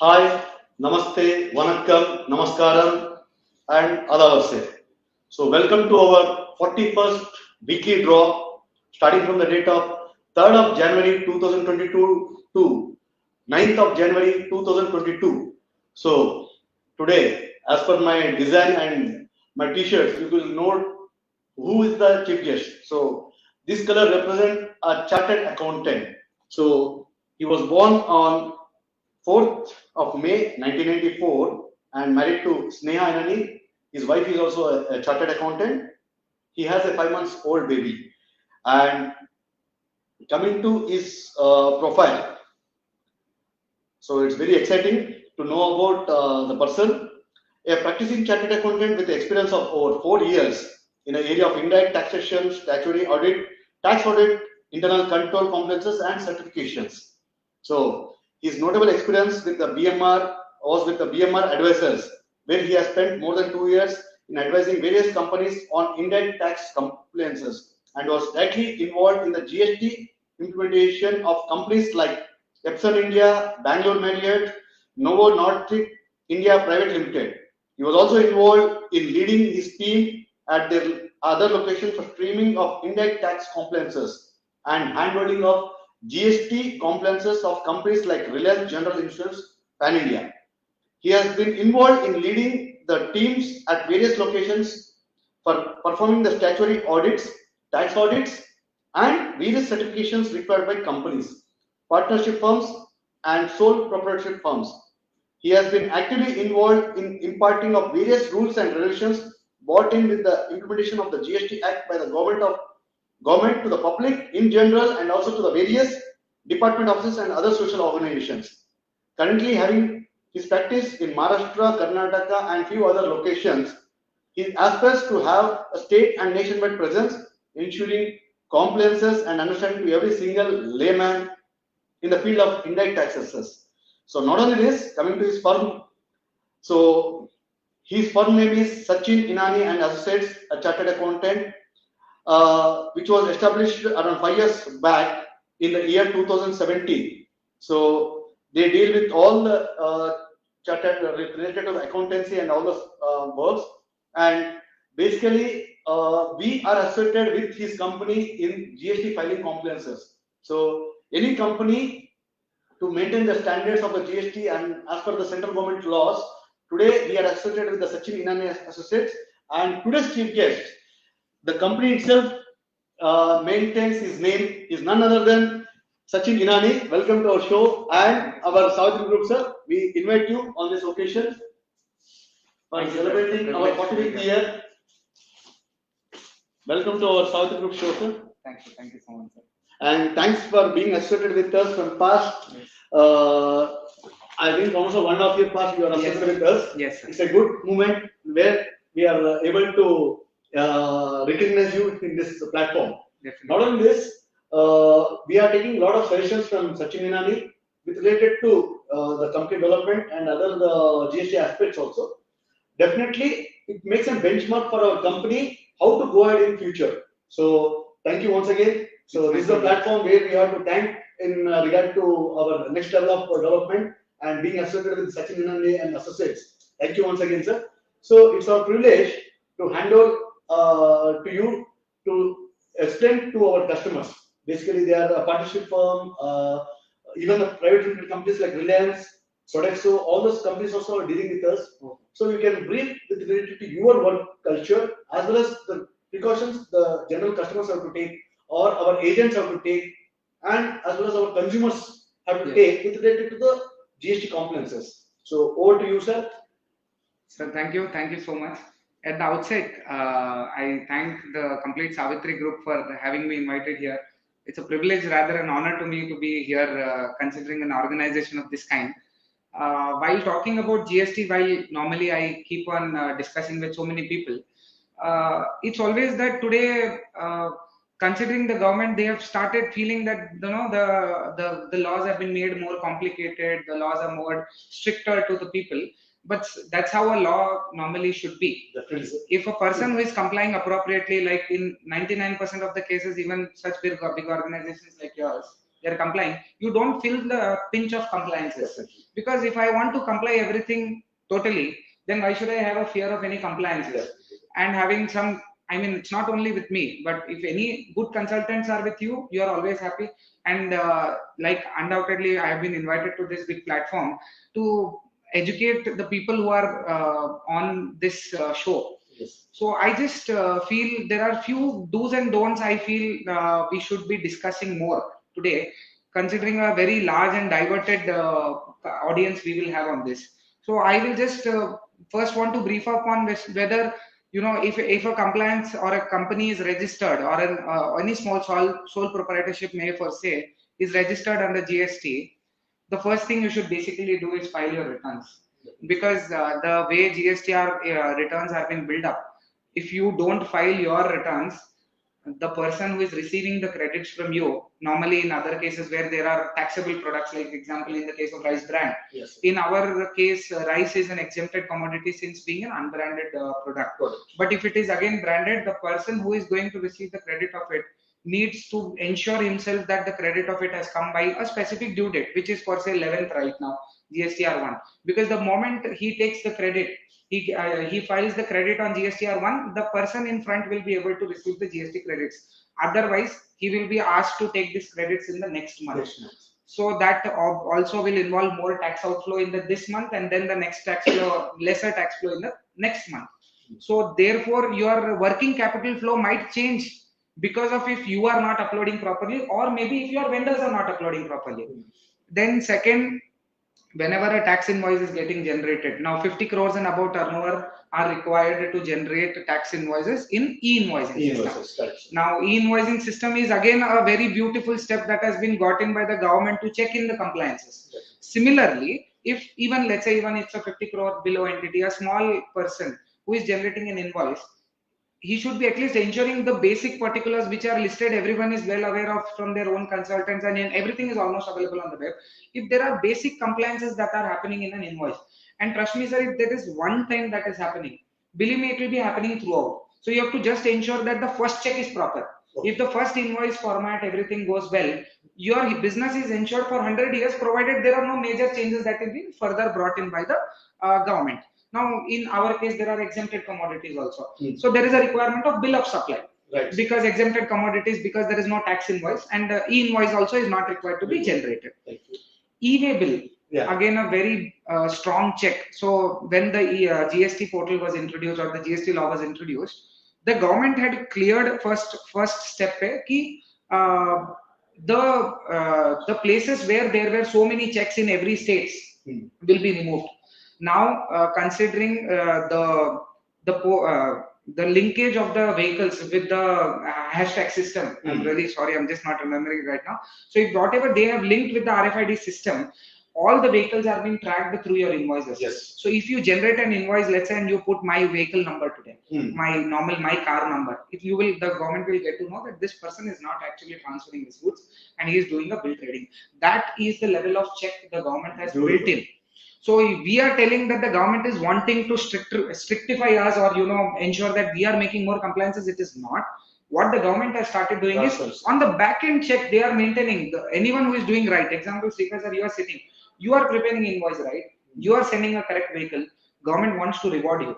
Hi, Namaste, Vanakkam, Namaskaram, and Adavarse. So, welcome to our 41st weekly draw, starting from the date of 3rd of January 2022 to 9th of January 2022. So, today, as per my design and my t-shirts, you will note who is the chief guest. So, this color represents a chartered accountant. So, he was born on 4th of May 1994 and married to Sneha Inani. His wife is also a chartered accountant. He has a 5 months old baby. And coming to his profile, so it's very exciting to know about the person. A practicing chartered accountant with experience of over 4 years in the area of indirect taxation, statutory audit, tax audit, internal control compliances, and certifications. So his notable experience with the BMR was with the BMR advisors, where he has spent more than 2 years in advising various companies on indirect tax compliances and was directly involved in the GST implementation of companies like Epson India, Bangalore Marriott, Novo Nordisk India Private Limited. He was also involved in leading his team at their other locations for streaming of indirect tax compliances and handholding of GST compliances of companies like Reliance General Insurance Pan India. He has been involved in leading the teams at various locations for performing the statutory audits, tax audits, and various certifications required by companies, partnership firms, and sole proprietorship firms. He has been actively involved in imparting of various rules and regulations brought in with the implementation of the GST Act by the government to the public in general and also to the various department offices and other social organizations. Currently having his practice in Maharashtra, Karnataka, and few other locations, he aspires to have a state and nationwide presence, ensuring compliances and understanding to every single layman in the field of indirect taxes. So not only this, coming to his firm, so his firm name is Sachin Inani and Associates, a chartered accountant, which was established around 5 years back in the year 2017. So they deal with all the chartered related to accountancy and all those works. And basically, we are associated with his company in GST filing compliances. So any company to maintain the standards of the GST and as per the central government laws, today we are associated with the Sachin Inani Associates. And today's chief guest, the company itself maintains his name is none other than Sachin Inani. Welcome to our show and our Savitri Group, sir. We invite you on this occasion for celebrating our 45th year. Welcome to our Savitri Group show, sir. Thank you so much, sir. And thanks for being associated with us from past. Yes. I think almost 1.5 years past you are associated with us. Yes, sir. It's a good moment where we are able to recognize you in this platform. Definitely. Not only this, we are taking a lot of suggestions from Sachin Inani with related to the company development and other GST aspects also. Definitely, it makes a benchmark for our company how to go ahead in future. So thank you once again. So this is the platform where we have to thank in regard to our next level of development and being associated with Sachin Inani and Associates. Thank you once again, sir. So it's our privilege to hand over to you to explain to our customers. Basically, they are a partnership firm, even the private limited companies like Reliance, Sodexo, all those companies also are dealing with us. So you can brief with related to your work culture as well as the precautions the general customers have to take or our agents have to take and as well as our consumers have to take with related to the GST compliances. So over to you, sir. Sir, thank you so much. At the outset, I thank the complete Savitri Group for having me invited here. It's a privilege, rather an honor to me to be here, considering an organization of this kind. While talking about GST, while normally I keep on discussing with so many people, it's always that today, considering the government, they have started feeling that the laws have been made more complicated, the laws are more stricter to the people. But that's how a law normally should be. Definitely. If a person who is complying appropriately, like in 99% of the cases, even such big organizations like yours, they're complying, you don't feel the pinch of compliances. Definitely. Because if I want to comply everything totally, then why should I have a fear of any compliances? Definitely. And having some, I mean, it's not only with me, but if any good consultants are with you, you are always happy. And like undoubtedly, I have been invited to this big platform to educate the people who are on this show. Yes. So I just feel there are few do's and don'ts I feel we should be discussing more today, considering a very large and diverted audience we will have on this. So I will just first want to brief up on whether, you know, if a compliance or a company is registered, or any small sole proprietorship may per se is registered under GST, the first thing you should basically do is file your returns, because the way GSTR returns have been built up, if you don't file your returns, the person who is receiving the credits from you, normally in other cases where there are taxable products, like example in the case of rice brand, Yes. in our case rice is an exempted commodity since being an unbranded product. But if it is again branded, the person who is going to receive the credit of it needs to ensure himself that the credit of it has come by a specific due date, which is for say 11th right now, GSTR1. Because the moment he takes the credit, he files the credit on GSTR1, the person in front will be able to receive the GST credits. Otherwise, he will be asked to take these credits in the next month. Yes. So that also will involve more tax outflow in this month, and then the next tax flow, lesser tax flow in the next month. So therefore, your working capital flow might change because of if you are not uploading properly, or maybe if your vendors are not uploading properly. Then second, whenever a tax invoice is getting generated, now 50 crores and above turnover are required to generate tax invoices in e-invoicing system. Now e-invoicing system is again a very beautiful step that has been gotten by the government to check in the compliances. Similarly, if even let's say even it's a 50 crore below entity, a small person who is generating an invoice, he should be at least ensuring the basic particulars which are listed, everyone is well aware of from their own consultants, and everything is almost available on the web. If there are basic compliances that are happening in an invoice, and trust me sir, if there is one time that is happening, believe me, it will be happening throughout. So you have to just ensure that the first check is proper. If the first invoice format, everything goes well, your business is insured for 100 years, provided there are no major changes that will be further brought in by the government. Now, in our case, there are exempted commodities also. So there is a requirement of bill of supply. Right. Because exempted commodities, because there is no tax invoice, and e-invoice also is not required to be generated. E-way bill, again a very strong check. So when the GST portal was introduced, or the GST law was introduced, the government had cleared first step ki the places where there were so many checks in every state will be removed. Now, considering the linkage of the vehicles with the hashtag system, I'm really sorry, I'm just not remembering right now. So, if whatever they have linked with the RFID system, all the vehicles are being tracked through your invoices. Yes. So, if you generate an invoice, let's say, and you put my vehicle number today, my car number, the government will get to know that this person is not actually transferring his goods and he is doing a bill trading. That is the level of check the government has built in. So we are telling that the government is wanting to strictify us, or ensure that we are making more compliances. It is not. What the government has started doing is on the back end check, they are maintaining anyone who is doing right. Example, Srikas sir, you are sitting, you are preparing invoice, right? You are sending a correct vehicle. Government wants to reward you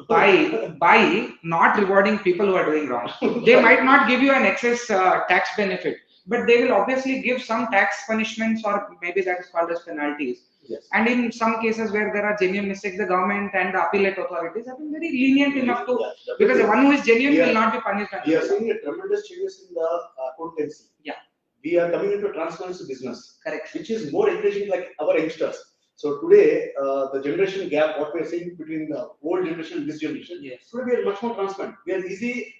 by not rewarding people who are doing wrong. They might not give you an excess tax benefit, but they will obviously give some tax punishments, or maybe that is called as penalties. Yes. And in some cases where there are genuine mistakes, the government and the appellate authorities have been very lenient enough to, because the one who is genuine will not be punished. We are seeing a tremendous changes in the accountancy. Yeah. We are coming into transparency business. Correct. Which is more encouraging, like our youngsters. So today, the generation gap, what we are seeing between the old generation and this generation, yes. Today we are much more transparent. We are easily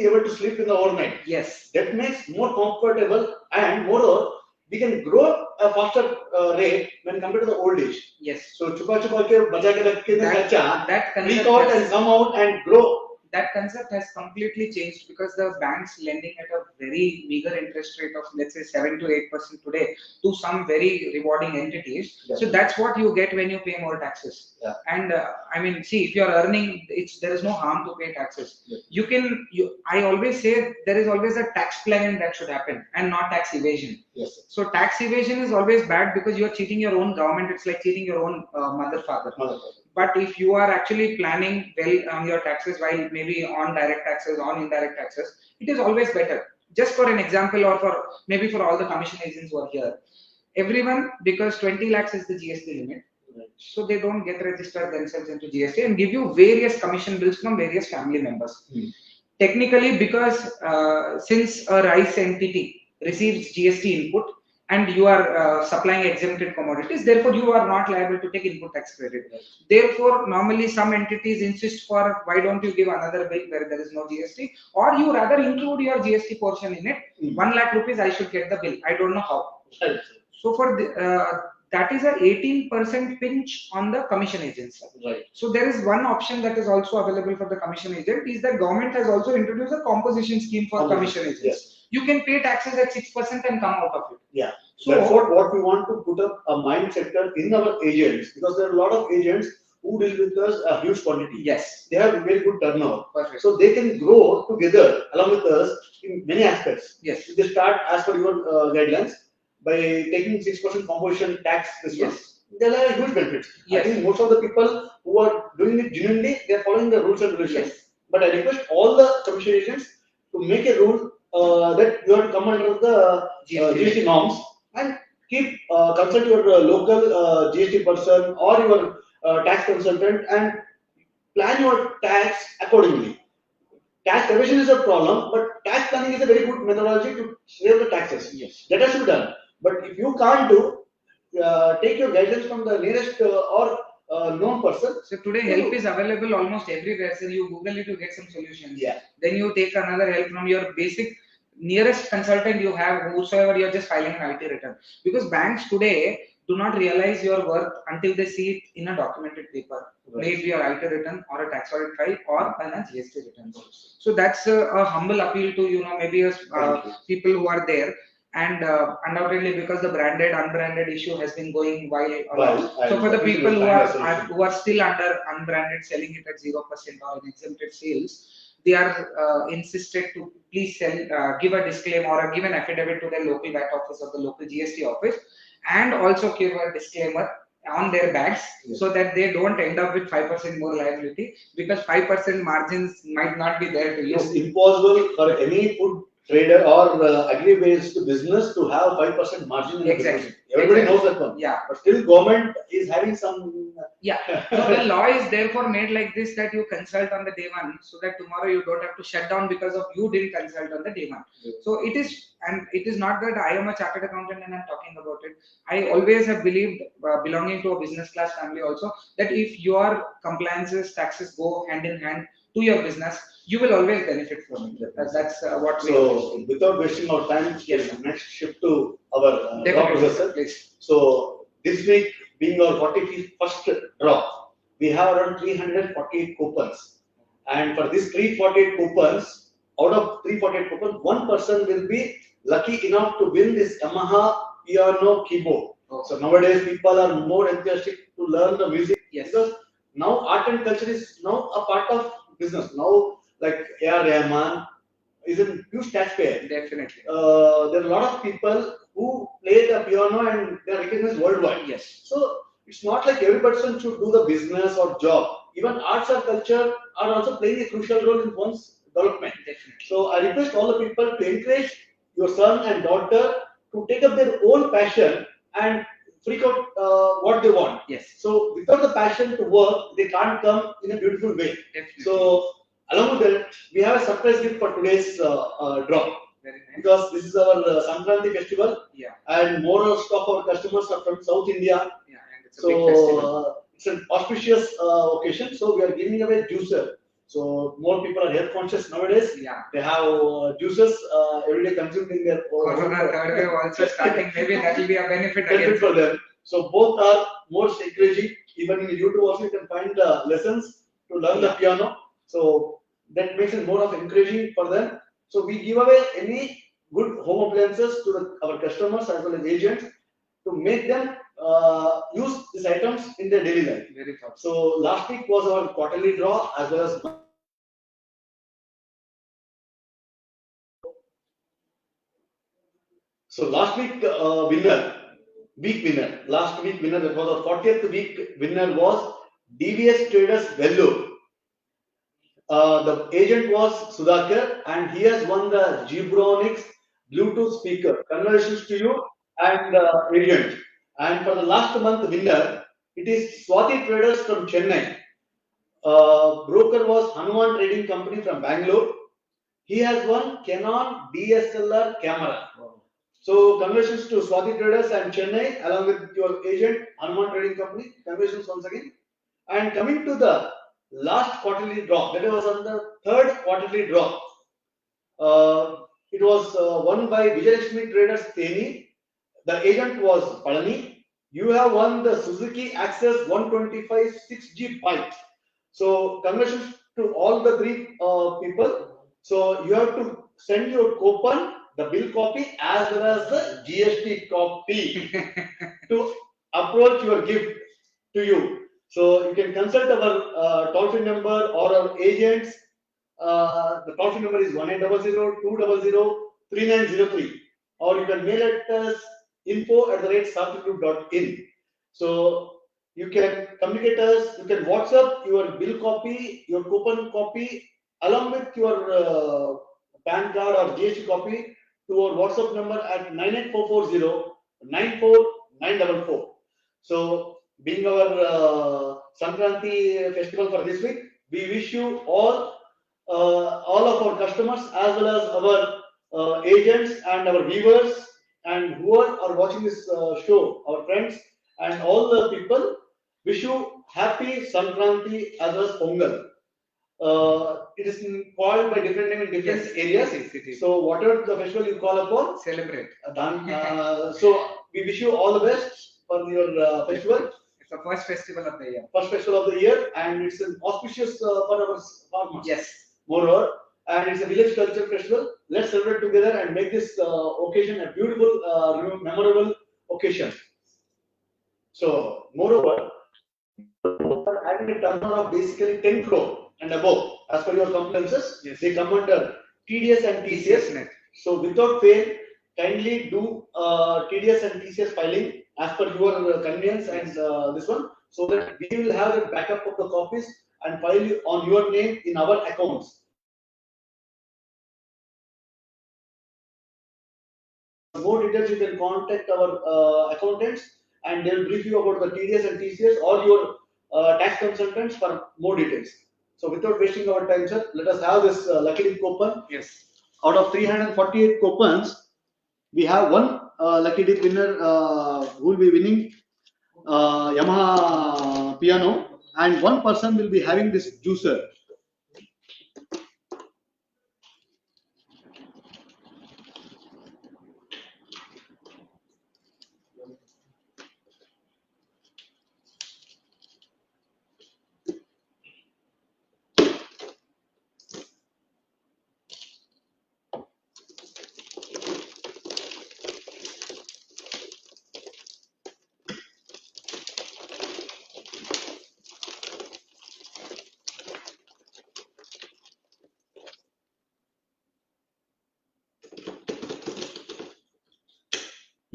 able to sleep in the overnight. Yes. That makes more comfortable, and moreover, we can grow a faster rate when compared to the old age. Yes. So chupa ke baja ke rakh ke that week out and come out and grow. that concept has completely changed because the banks lending at a very meager interest rate of let's say 7 to 8% today to some very rewarding entities. Yeah. So that's what you get when you pay more taxes. Yeah. And I mean, see, if you are earning, there is no harm to pay taxes. Yeah. I always say there is always a tax planning that should happen and not tax evasion. Yes, sir. So tax evasion is always bad because you are cheating your own government. It's like cheating your own mother, father. But if you are actually planning well on your taxes, while maybe on direct taxes, on indirect taxes, it is always better. Just for an example, or for maybe for all the commission agents who are here, everyone, because 20 lakhs is the GST limit, so they don't get registered themselves into GST and give you various commission bills from various family members. Technically, because since a rice entity receives GST input and you are supplying exempted commodities, therefore you are not liable to take input tax credit. Therefore, normally some entities insist for why don't you give another bill where there is no GST, or you rather include your GST portion in it. 1 lakh rupees I should get the bill. I don't know how. So for that is a 18% pinch on the commission agents. Right. So there is one option that is also available for the commission agent is that government has also introduced a composition scheme for commission agents. Yes. You can pay taxes at 6% and come out of it. Yeah. So that's what we want to put up a mindset in our agents, because there are a lot of agents who deal with us a huge quantity. Yes. They have very good turnover. Perfect. So they can grow together along with us in many aspects. Yes. If they start as per your guidelines by taking 6% composition tax this one, they'll have huge benefits. Yes. I think most of the people who are doing it genuinely, they are following the rules and regulations. Yes. But I request all the commission agents to make a rule that you have to come under the GST norms and keep consult your local GST person or your tax consultant and plan your tax accordingly. Tax evasion is a problem, but tax planning is a very good methodology to save the taxes. Yes. That has to be done. But if you can't do, take your guidance from the nearest or known person. So today help is available almost everywhere. So you Google it, you get some solutions. Yeah. Then you take another help from your basic nearest consultant you have, whosoever you're just filing an IT return. Because banks today do not realize your worth until they see it in a documented paper, maybe your IT return or a tax audit file or an GST return. So that's a humble appeal to maybe people who are there. And undoubtedly, because the branded unbranded issue has been going wild. So for the people who are still under unbranded, selling it at 0% or in exempted sales, they are insisted to please give a disclaimer or give an affidavit to their local VAT office or the local GST office, and also give a disclaimer on their bags, so that they don't end up with 5% more liability, because 5% margins might not be there to use. It's impossible for any food trader or agri-based business to have 5% margin in the business. Everybody knows that one. Yeah. But still government is having some... Yeah. So the law is therefore made like this, that you consult on the day one, so that tomorrow you don't have to shut down because of you didn't consult on the day one. So it is not that I am a chartered accountant and I'm talking about it. I always have believed, belonging to a business class family also, that if your compliances, taxes go hand in hand to your business, you will always benefit from it. That's what we are. So without wasting our time, next shift to our draw processor. Please. So this week, being our 41st draw, we have around 348 coupons. And for these 348 coupons, out of 348 coupons, one person will be lucky enough to win this Yamaha piano keyboard. So nowadays people are more enthusiastic to learn the music. Yes. Because now art and culture is now a part of business. Now, like A.R. Rahman is a huge taxpayer. Definitely. There are a lot of people who play the piano and they are recognized worldwide. Yes. So it's not like every person should do the business or job. Even arts or culture are also playing a crucial role in one's development. Definitely. So I request all the people to encourage your son and daughter to take up their own passion and freak out what they want. Yes. So without the passion to work, they can't come in a beautiful way. Definitely. So along with that, we have a surprise gift for today's draw. Very nice. Because this is our Sankranti festival. Yeah. And most of our customers are from South India. Yeah, and it's a big festival. It's an auspicious occasion. So we are giving away juicer. So more people are health conscious nowadays. Yeah. They have juices every day consumed in their Corona third wave also starting. Maybe that will be a benefit again for them. So both are most encouraging. Even in YouTube also you can find lessons to learn the piano. So that makes it more of encouraging for them. So we give away any good home appliances to our customers as well as agents to make them use these items in their daily life. Very thoughtful. So last week was our quarterly draw as well as so last week week winner, last week winner, that was our 40th week winner was DVS Traders Vellore. The agent was Sudhakar and he has won the Gibronix Bluetooth speaker. Congratulations to you and agent. And for the last month winner, it is Swati Traders from Chennai. Broker was Hanuman Trading Company from Bangalore. He has won Canon DSLR camera. Wow. So congratulations to Swati Traders and Chennai along with your agent Hanuman Trading Company. Congratulations once again. And coming to the last quarterly draw, that was on the third quarterly draw. It was won by Vijayalakshmi Traders Teni. The agent was Palani. You have won the Suzuki Access 125 6G bike. So congratulations to all the three people. So you have to send your coupon, the bill copy as well as the GST copy to approach your gift to you. So you can consult our toll-free number or our agents. The toll-free number is 1800-200-3903, or you can mail at us info@sarthakgroup.in. So you can communicate us. You can WhatsApp your bill copy, your coupon copy, along with your PAN card or GST copy to our WhatsApp number at 98440 94944. So, being our Sankranti festival for this week, we wish you all of our customers as well as our agents and our viewers and whoever are watching this show, our friends and all the people, wish you happy Sankranti as well as Pongal. It is called by different name in different areas. Yes, it is. So whatever the festival you call upon, Celebrate. so we wish you all the best for your festival. It's the first festival of the year. First festival of the year, and it's an auspicious for our farmers. Yes. Moreover, and it's a village culture festival. Let's celebrate together and make this occasion a beautiful, memorable occasion. So, moreover, having a turnover of basically 10 crore and above, as per your compliances, Yes. they come under TDS and TCS. Net. So, without fail, kindly do TDS and TCS filing as per your convenience and this one, so that we will have a backup of the copies and file on your name in our accounts. For more details, you can contact our accountants and they will brief you about the TDS and TCS or your tax consultants for more details. So without wasting our time, sir, let us have this lucky dip coupon. Yes. Out of 348 coupons, we have one lucky dip winner who will be winning Yamaha piano, and one person will be having this juicer.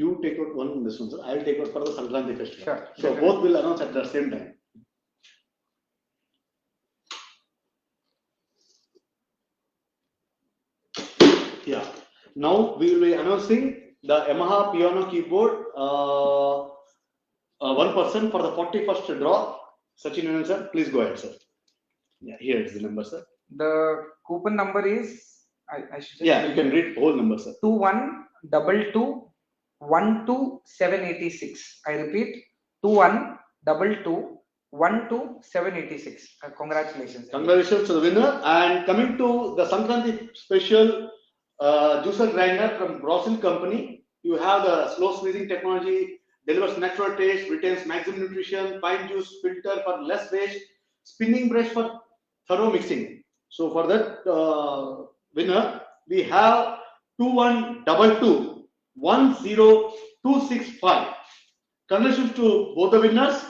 You take out one in this one, sir. I will take out for the Sankranti festival. Sure. So both will announce at the same time. Yeah. Now we will be announcing the Yamaha piano keyboard. One person for the 41st draw. Sachin Anand, sir, please go ahead, sir. Yeah, here is the number, sir. The coupon number is I should say Yeah, you can read whole number, sir. 2122122786. I repeat, 2122122786. Congratulations. Congratulations to the winner. And coming to the Sankranti special juicer grinder from Brazil company, you have the slow squeezing technology, delivers natural taste, retains maximum nutrition, fine juice filter for less waste, spinning brush for thorough mixing. So for that winner, we have 2122-10265. Congratulations to both the winners.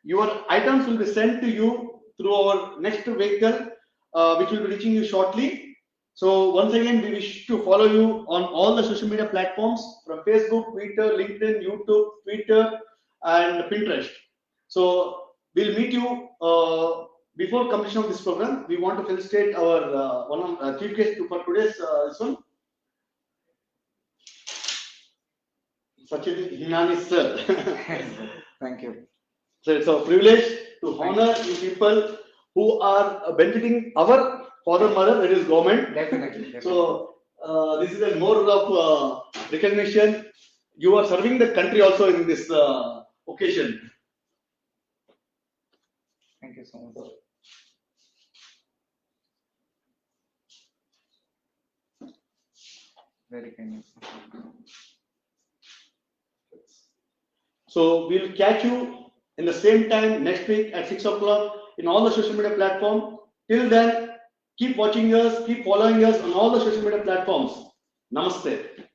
Your items will be sent to you through our next vehicle, which will be reaching you shortly. So once again, we wish to follow you on all the social media platforms from Facebook, Twitter, LinkedIn, YouTube, Twitter, and Pinterest. So we'll meet you before completion of this program. We want to felicitate our chief guest for today's this one, Sachin Hinani sir. Thank you. So it's a privilege to honor you people who are benefiting our father mother, that is government. Definitely. So this is a more of recognition. You are serving the country also in this occasion. Thank you so much. Very kind. So we'll catch you in the same time next week at 6 o'clock in all the social media platforms. Till then, keep watching us, keep following us on all the social media platforms. Namaste.